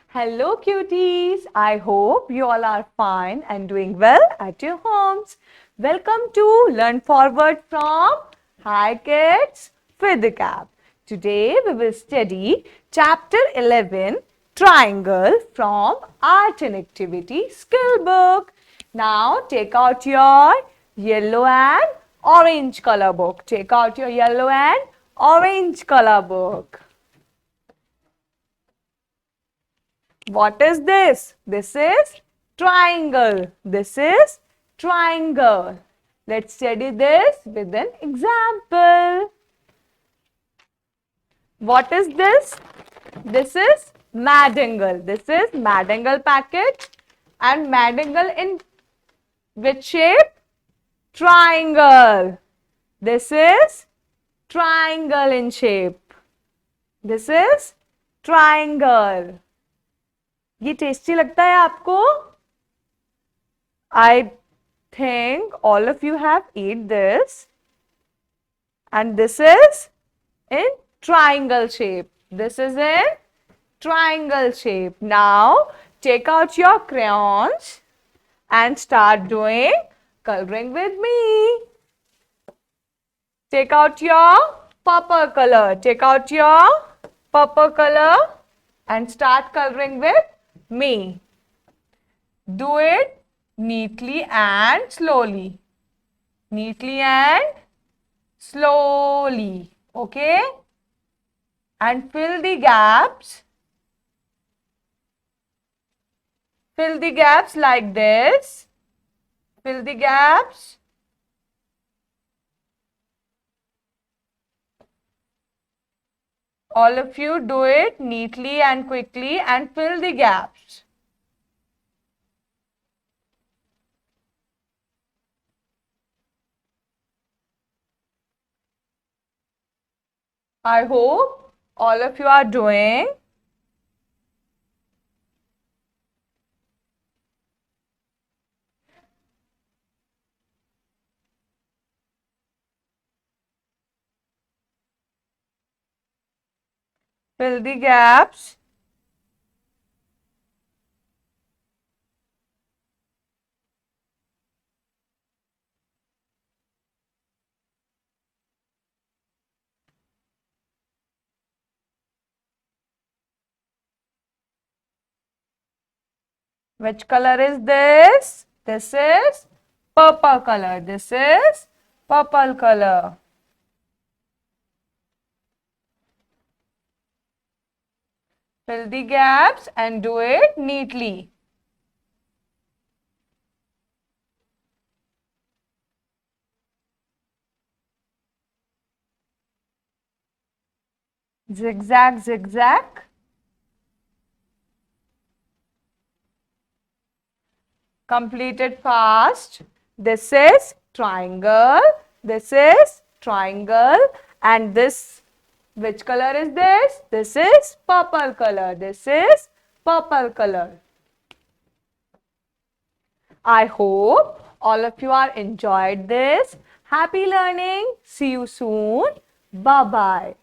Hello cuties, I hope you all are fine and doing well at your homes. Welcome to Learn Forward from Hi Kids with the Cap. Today we will study Chapter 11 Triangle from Art and Activity Skill Book. Now take out your yellow and orange color book. Take out your yellow and orange color book. What is this? This is triangle. This is triangle. Let's study this with an example. What is this? This is mad angle. This is mad angle packet. And mad angle in which shape? Triangle. This is triangle in shape. This is triangle. ये tasty लगता है आपको? I think all of you have eaten this. And this is in triangle shape. This is in triangle shape. Now, take out your crayons and start doing coloring with me. Take out your purple color. Take out your purple color and start coloring with me. Do it neatly and slowly. Neatly and slowly. Okay? And fill the gaps. Fill the gaps like this. Fill the gaps. All of you do it neatly and quickly and fill the gaps. I hope all of you are doing. Fill the gaps. Which color is this? This is purple color. This is purple color. Fill the gaps and do it neatly. Zigzag, zigzag. Complete it fast. This is triangle. This is triangle. And this, which color is this? This is purple color. This is purple color. I hope all of you are enjoyed this. Happy learning. See you soon. Bye-bye.